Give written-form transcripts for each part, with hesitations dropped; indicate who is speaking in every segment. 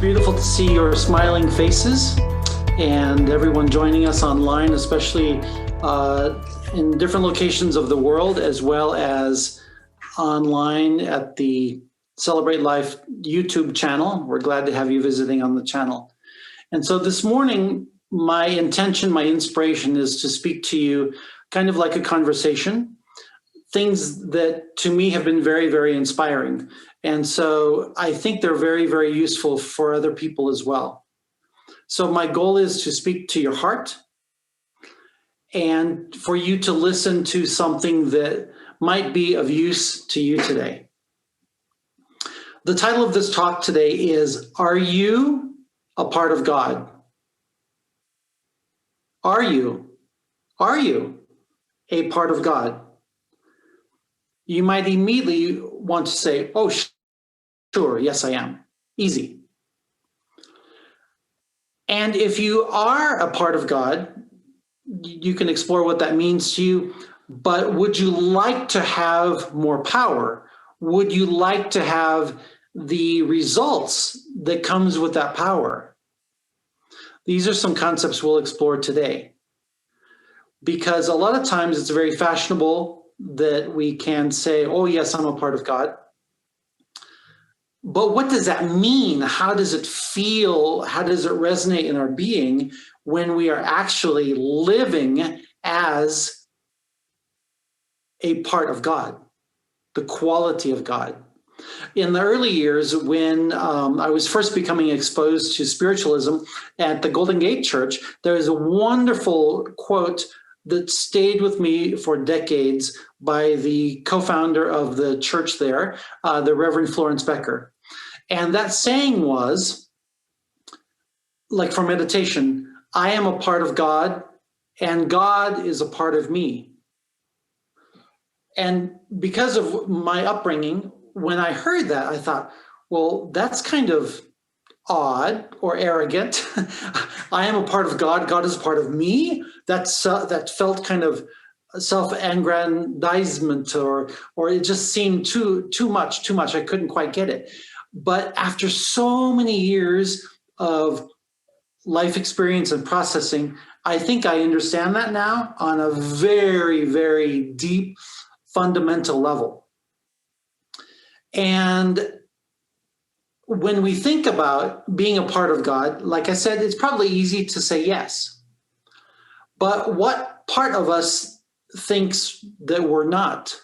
Speaker 1: beautiful to see your smiling faces and everyone joining us online, especially in different locations of the world, as well as online at the Celebrate Life YouTube channel. We're glad to have you visiting on the channel. And so this morning, my intention, my inspiration is to speak to you kind of like a conversation, things that to me have been very, very inspiring. And so I think they're very, very useful for other people as well. So my goal is to speak to your heart and for you to listen to something that might be of use to you today. The title of this talk today is, Are You a Part of God? Are you a part of God? You might immediately want to say, oh, sure, yes, I am. Easy. And if you are a part of God, you can explore what that means to you, but would you like to have more power? Would you like to have the results that comes with that power? These are some concepts we'll explore today. Because a lot of times it's very fashionable that we can say, oh, yes, I'm a part of God. But what does that mean? How does it feel? How does it resonate in our being when we are actually living as a part of God, the quality of God? In the early years, when I was first becoming exposed to spiritualism at the Golden Gate Church, there was a wonderful quote that stayed with me for decades by the co-founder of the church there, the Reverend Florence Becker. And that saying was, like for meditation, I am a part of God and God is a part of me. And because of my upbringing, when I heard that, I thought, well, that's kind of odd or arrogant. I am a part of God. God is a part of me. That felt kind of self-aggrandizement, or it just seemed too much. I couldn't quite get it. But after so many years of life experience and processing, I think I understand that now on a very, very deep, fundamental level. And when we think about being a part of God, like I said, it's probably easy to say yes. But what part of us thinks that we're not?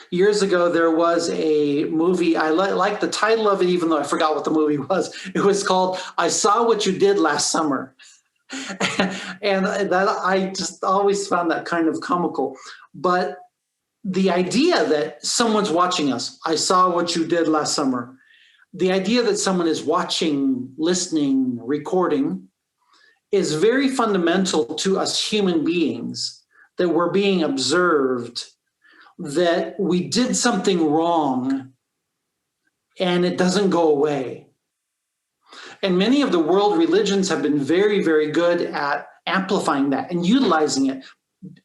Speaker 1: Years ago, there was a movie, I like the title of it, even though I forgot what the movie was. It was called, I Saw What You Did Last Summer. And that I just always found that kind of comical. But the idea that someone's watching us, I saw what you did last summer. The idea that someone is watching, listening, recording is very fundamental to us human beings, that we're being observed, that we did something wrong and it doesn't go away. And many of the world religions have been very, very good at amplifying that and utilizing it.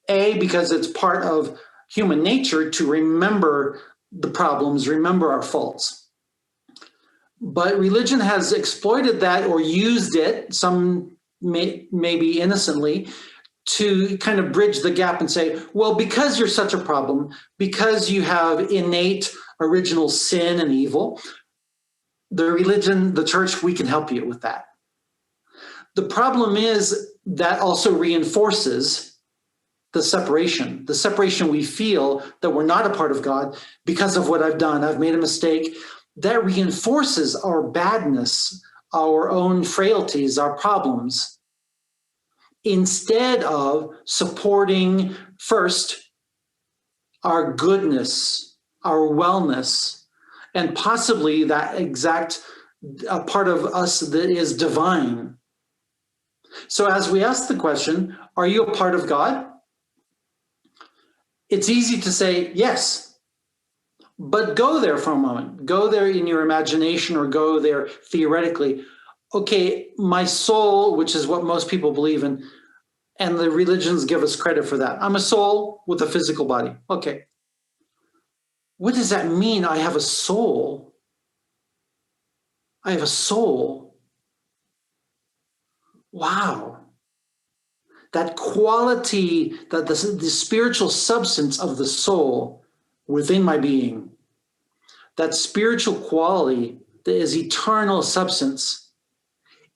Speaker 1: A, because it's part of human nature to remember the problems, remember our faults. But religion has exploited that or used it, some maybe innocently, to kind of bridge the gap and say, well, because you're such a problem, because you have innate original sin and evil, the religion, the church, we can help you with that. The problem is that also reinforces the separation we feel that we're not a part of God because of what I've done. I've made a mistake. That reinforces our badness, our own frailties, our problems, instead of supporting first our goodness, our wellness, and possibly that exact part of us that is divine. So as we ask the question, are you a part of God? It's easy to say yes, but go there for a moment. Go there in your imagination or go there theoretically. Okay, my soul, which is what most people believe in, and the religions give us credit for that. I'm a soul with a physical body. Okay. What does that mean? I have a soul. I have a soul. Wow. That quality, that the spiritual substance of the soul within my being, that spiritual quality that is eternal substance,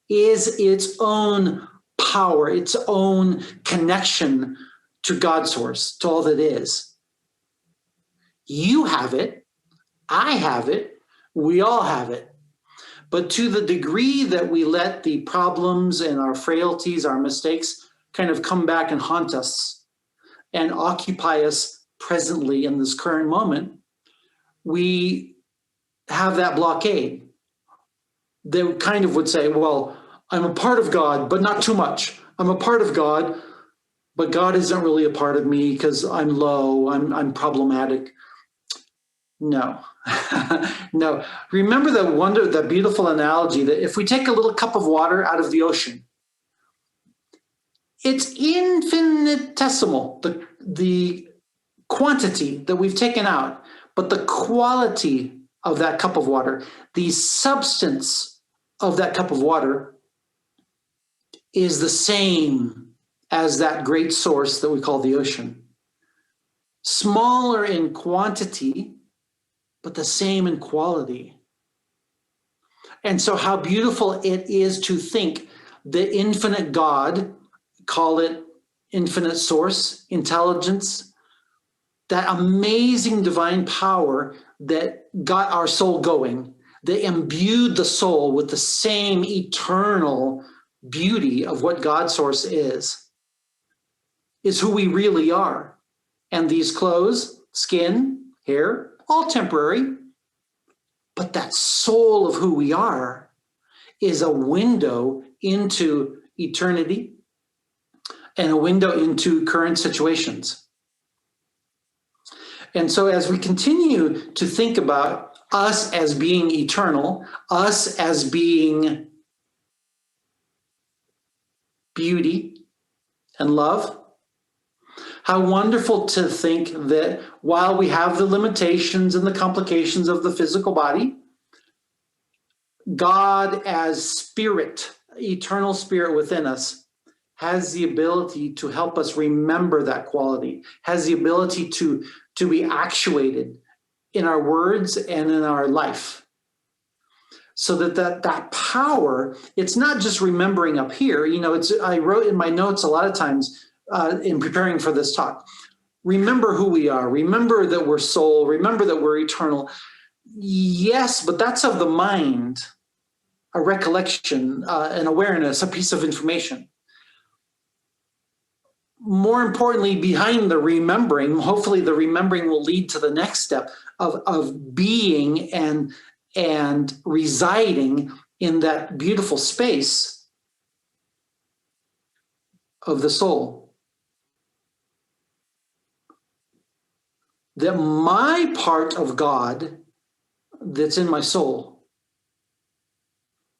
Speaker 1: is its own power, its own connection to God source, to all that is. You have it, I have it, we all have it. But to the degree that we let the problems and our frailties, our mistakes, kind of come back and haunt us and occupy us presently in this current moment, we have that blockade. They kind of would say, well, I'm a part of God, but not too much. I'm a part of God, but God isn't really a part of me because I'm low, I'm problematic. No, no. Remember that beautiful analogy that if we take a little cup of water out of the ocean, it's infinitesimal, the quantity that we've taken out, but the quality of that cup of water, the substance of that cup of water is the same as that great source that we call the ocean. Smaller in quantity, but the same in quality. And so how beautiful it is to think the infinite God, call it infinite source, intelligence, that amazing divine power that got our soul going, that imbued the soul with the same eternal beauty of what God source is who we really are. And these clothes, skin, hair, all temporary, but that soul of who we are is a window into eternity and a window into current situations. And so as we continue to think about us as being eternal, us as being beauty and love, how wonderful to think that while we have the limitations and the complications of the physical body, God as spirit, eternal spirit within us, has the ability to help us remember that quality, has the ability to be actuated in our words and in our life. So that power, it's not just remembering up here. I wrote in my notes a lot of times in preparing for this talk, remember who we are, remember that we're soul, remember that we're eternal. Yes, but that's of the mind, a recollection, an awareness, a piece of information. More importantly, behind the remembering, hopefully the remembering will lead to the next step of being and residing in that beautiful space of the soul. That my part of God that's in my soul,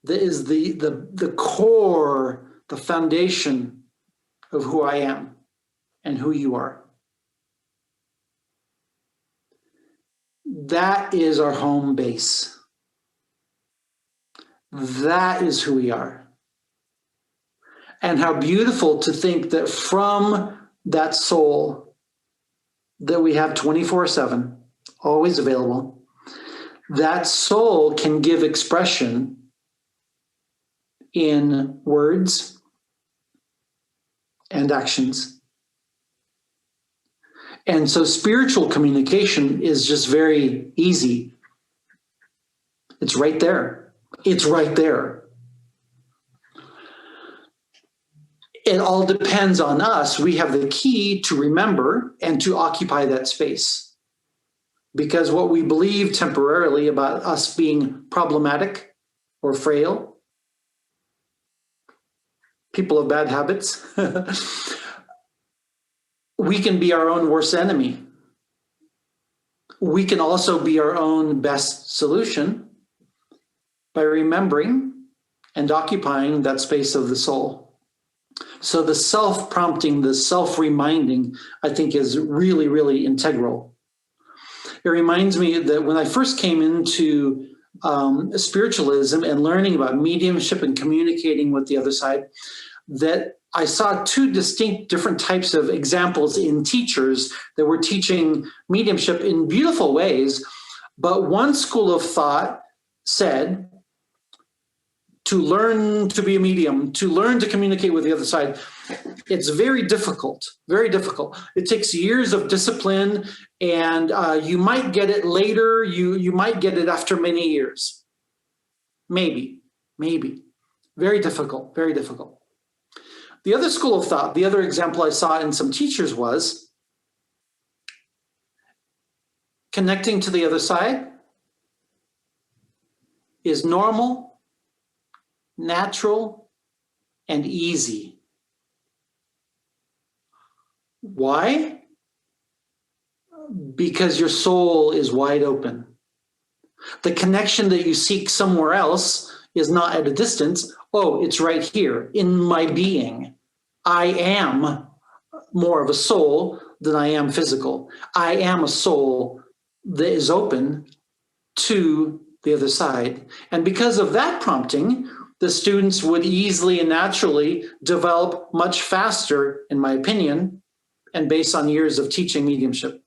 Speaker 1: that is the core, the foundation of who I am and who you are. That is our home base. That is who we are. And how beautiful to think that from that soul that we have 24/7, always available, that soul can give expression in words and actions. And so spiritual communication is just very easy. It's right there. It's right there. It all depends on us. We have the key to remember and to occupy that space. Because what we believe temporarily about us being problematic or frail, people of bad habits, we can be our own worst enemy. We can also be our own best solution by remembering and occupying that space of the soul. So the self-prompting, the self-reminding, I think is really, really integral. It reminds me that when I first came into spiritualism and learning about mediumship and communicating with the other side, that I saw two distinct different types of examples in teachers that were teaching mediumship in beautiful ways. But one school of thought said, to learn to be a medium, to learn to communicate with the other side, it's very difficult, very difficult. It takes years of discipline, and you might get it later. You might get it after many years. Maybe. Very difficult, very difficult. The other school of thought, the other example I saw in some teachers was connecting to the other side is normal, natural, and easy. Why? Because your soul is wide open. The connection that you seek somewhere else is not at a distance. Oh, it's right here in my being. I am more of a soul than I am physical. I am a soul that is open to the other side. And because of that prompting, the students would easily and naturally develop much faster, in my opinion, and based on years of teaching mediumship.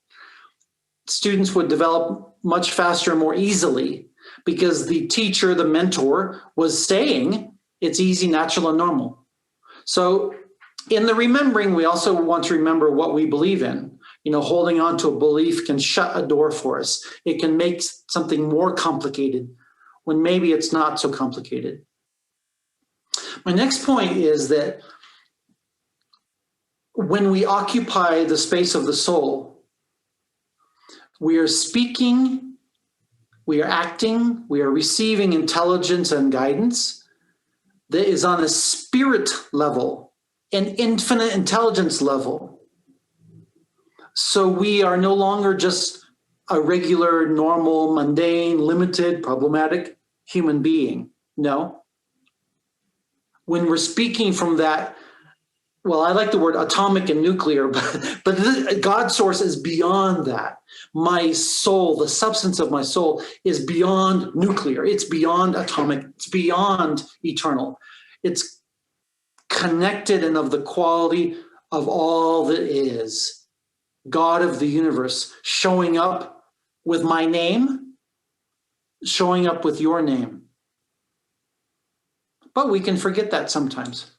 Speaker 1: Students would develop much faster and more easily because the teacher, the mentor, was saying it's easy, natural, and normal. So in the remembering, we also want to remember what we believe in. Holding on to a belief can shut a door for us. It can make something more complicated when maybe it's not so complicated. My next point is that when we occupy the space of the soul, we are speaking, we are acting, we are receiving intelligence and guidance that is on a spirit level, an infinite intelligence level. So we are no longer just a regular, normal, mundane, limited, problematic human being. No. When we're speaking from that, well, I like the word atomic and nuclear, but God's source is beyond that. My soul, the substance of my soul, is beyond nuclear. It's beyond atomic. It's beyond eternal. It's connected and of the quality of all that is. God of the universe, showing up with my name, showing up with your name. But we can forget that sometimes.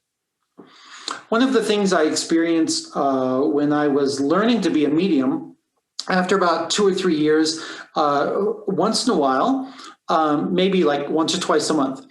Speaker 1: One of the things I experienced when I was learning to be a medium, after about 2 or 3 years, once in a while, maybe like once or twice a month,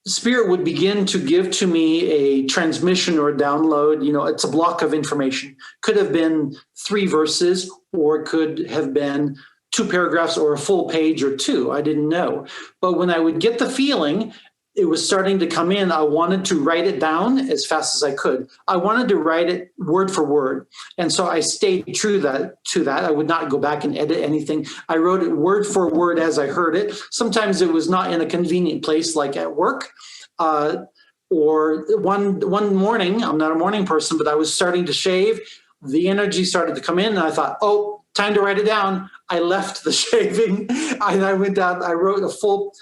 Speaker 1: Spirit would begin to give to me a transmission or a download. It's a block of information. Could have been 3 verses, or it could have been 2 paragraphs or a full page or 2. I didn't know. But when I would get the feeling it was starting to come in, I wanted to write it down as fast as I could. I wanted to write it word for word. And so I stayed true to that. I would not go back and edit anything. I wrote it word for word as I heard it. Sometimes it was not in a convenient place, like at work. Or one morning, I'm not a morning person, but I was starting to shave. The energy started to come in, and I thought, oh, time to write it down. I left the shaving, and I went down. I wrote a full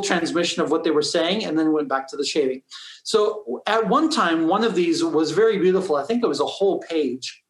Speaker 1: transmission of what they were saying, and then went back to the shaving. So at one time, one of these was very beautiful. I think it was a whole page,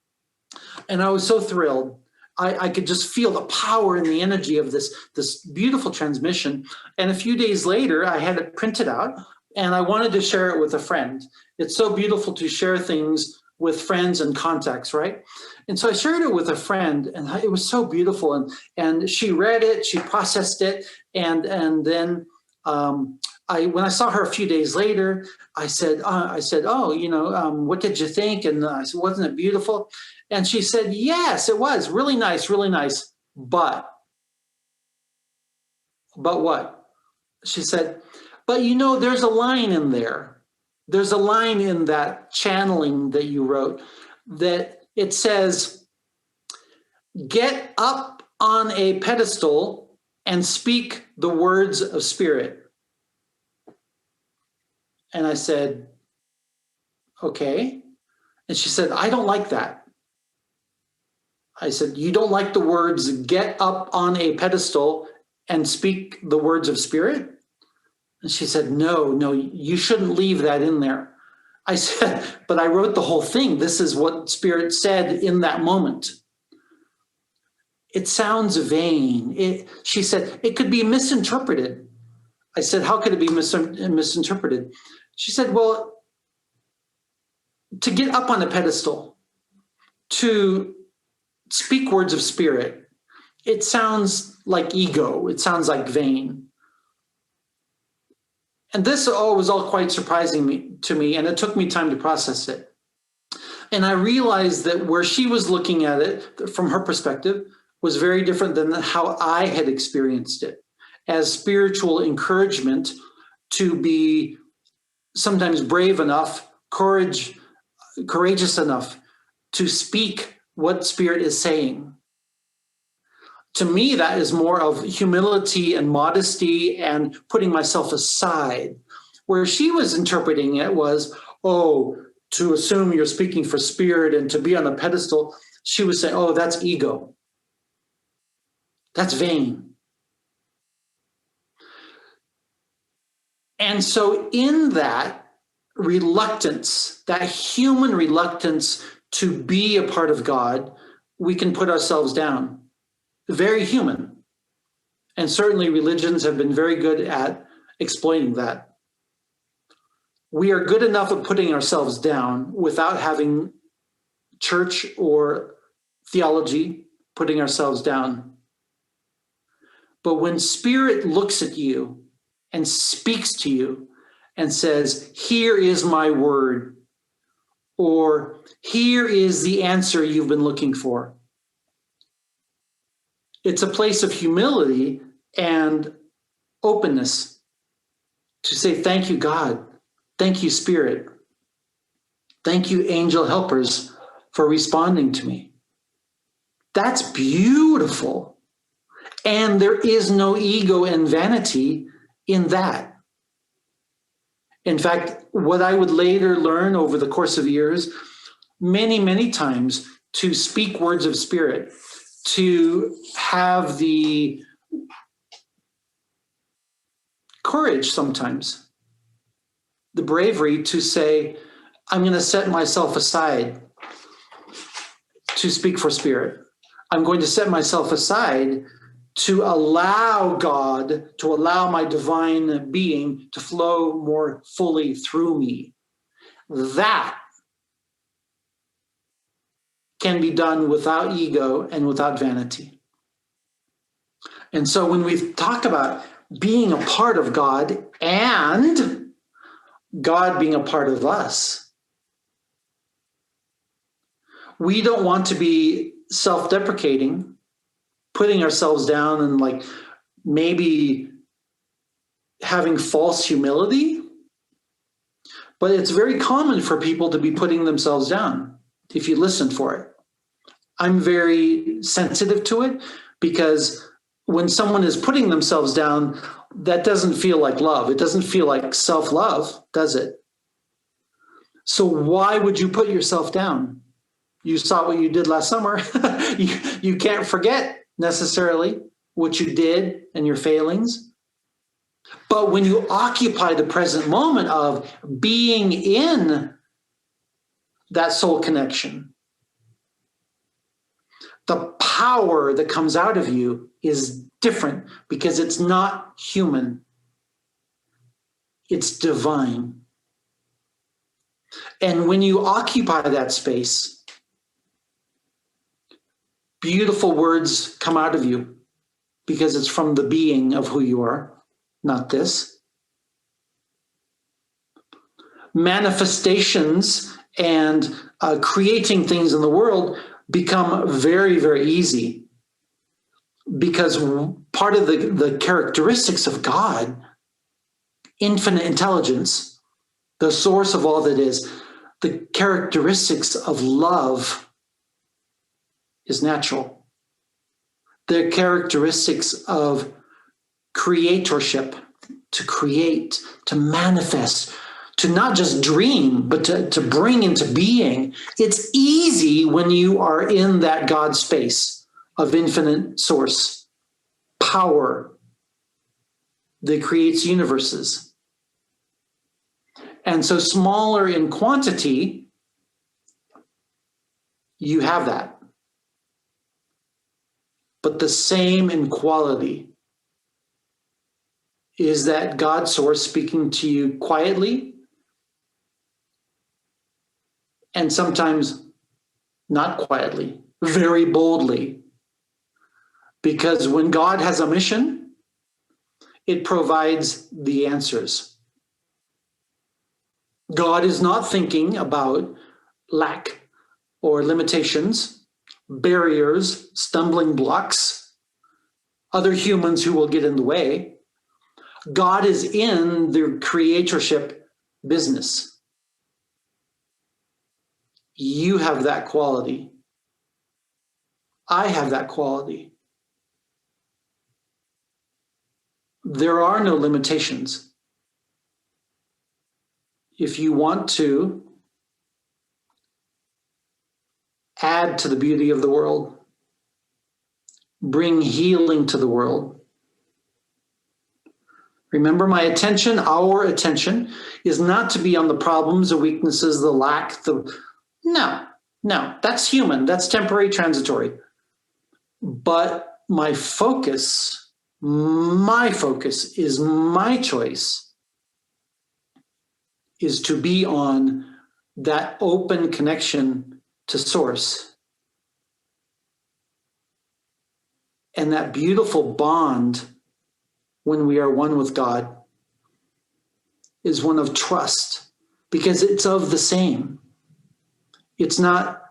Speaker 1: and I was so thrilled. I could just feel the power and the energy of this beautiful transmission. And a few days later, I had it printed out, and I wanted to share it with a friend. It's so beautiful to share things with friends and contacts, right? And so I shared it with a friend, and it was so beautiful. And she read it, she processed it, and then when I saw her a few days later, I said, oh, what did you think? And I said, wasn't it beautiful? And she said, yes, it was really nice, really nice. But what? She said, but there's a line in there. There's a line in that channeling that you wrote that it says, get up on a pedestal and speak the words of Spirit. And I said, okay. And she said, I don't like that. I said, you don't like the words get up on a pedestal and speak the words of spirit? And she said, no, you shouldn't leave that in there. I said, but I wrote the whole thing. This is what spirit said in that moment. It sounds vain. She said, it could be misinterpreted. I said, how could it be misinterpreted? She said, well, to get up on a pedestal, to speak words of spirit, it sounds like ego. It sounds like vain. And this was all quite surprising to me, and it took me time to process it. And I realized that where she was looking at it from her perspective was very different than how I had experienced it, as spiritual encouragement to be sometimes brave enough, courageous enough to speak what spirit is saying. To me, that is more of humility and modesty and putting myself aside. Where she was interpreting it was, to assume you're speaking for spirit and to be on a pedestal, she was saying, that's ego. That's vain. And so in that reluctance, that human reluctance to be a part of God, we can put ourselves down. Very human. And certainly religions have been very good at exploiting that. We are good enough at putting ourselves down without having church or theology putting ourselves down. But when spirit looks at you and speaks to you and says, here is my word, or here is the answer you've been looking for, it's a place of humility and openness to say, thank you, God. Thank you, Spirit. Thank you, angel helpers, for responding to me. That's beautiful. And there is no ego and vanity in that. In fact, what I would later learn over the course of years, many, many times, to speak words of spirit, to have the courage sometimes, the bravery to say, I'm going to set myself aside to speak for spirit. I'm going to set myself aside to allow God, to allow my divine being to flow more fully through me. That can be done without ego and without vanity. And so when we talk about being a part of God and God being a part of us, we don't want to be self-deprecating, putting ourselves down and maybe having false humility. But it's very common for people to be putting themselves down if you listen for it. I'm very sensitive to it because when someone is putting themselves down, that doesn't feel like love. It doesn't feel like self-love, does it? So why would you put yourself down? You saw what you did last summer. You can't forget necessarily what you did and your failings. But when you occupy the present moment of being in that soul connection, the power that comes out of you is different because it's not human. It's divine. And when you occupy that space, beautiful words come out of you because it's from the being of who you are, not this. Manifestations and creating things in the world become very, very easy because part of the characteristics of God, infinite intelligence, the source of all that is, the characteristics of love is natural. The characteristics of creatorship, to create, to manifest, to not just dream, but to bring into being. It's easy when you are in that God space of infinite source, power, that creates universes. And so smaller in quantity, you have that. But the same in quality is that God source speaking to you quietly and sometimes not quietly, very boldly. Because when God has a mission, it provides the answers. God is not thinking about lack or limitations, barriers, stumbling blocks, other humans who will get in the way. God is in the creatorship business. You have that quality. I have that quality. There are no limitations. If you want to add to the beauty of the world, bring healing to the world, remember, my attention, our attention, is not to be on the problems, the weaknesses, the lack, no, that's human, that's temporary, transitory. But my focus is my choice, is to be on that open connection to source. And that beautiful bond when we are one with God is one of trust, because it's of the same. It's not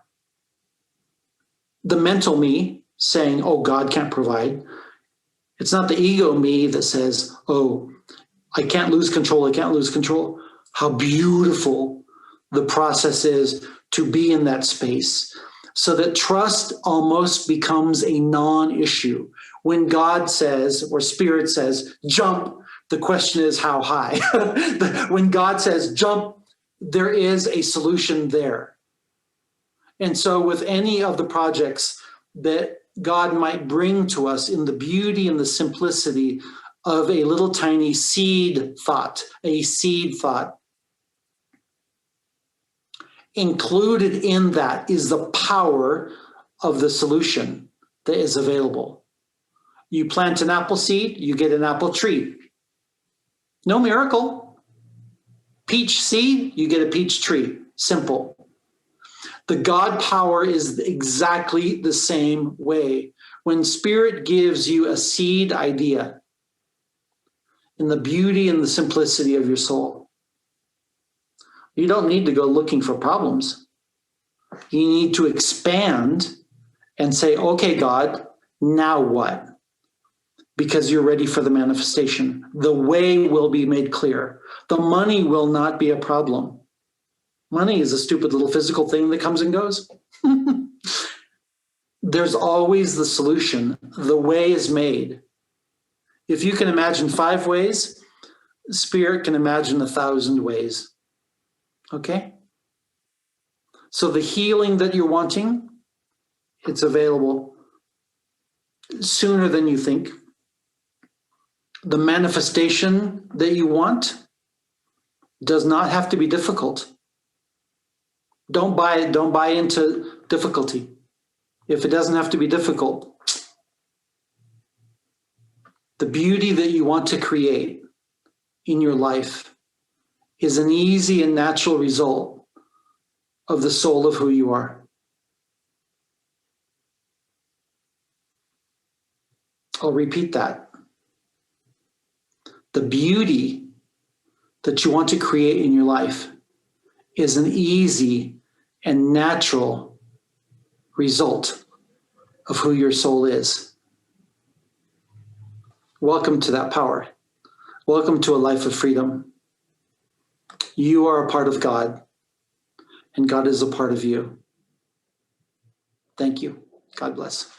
Speaker 1: the mental me saying, oh, God can't provide. It's not the ego me that says, oh, I can't lose control, I can't lose control. How beautiful the process is to be in that space, so that trust almost becomes a non-issue. When God says, or Spirit says, jump, the question is how high. When God says jump, there is a solution there. And so with any of the projects that God might bring to us in the beauty and the simplicity of a little tiny seed thought, included in that is the power of the solution that is available. You plant an apple seed, you get an apple tree. No miracle. Peach seed, you get a peach tree. Simple. The God power is exactly the same way. When Spirit gives you a seed idea in the beauty and the simplicity of your soul, you don't need to go looking for problems. You need to expand and say, okay, God, now what? Because you're ready for the manifestation. The way will be made clear. The money will not be a problem. Money is a stupid little physical thing that comes and goes. There's always the solution. The way is made. If you can imagine 5 ways, Spirit can imagine 1,000 ways. Okay? So the healing that you're wanting, it's available sooner than you think. The manifestation that you want does not have to be difficult. Don't buy into difficulty. If it doesn't have to be difficult, the beauty that you want to create in your life is an easy and natural result of the soul of who you are. I'll repeat that. The beauty that you want to create in your life is an easy and natural result of who your soul is. Welcome to that power. Welcome to a life of freedom. You are a part of God, and God is a part of you. Thank you. God bless.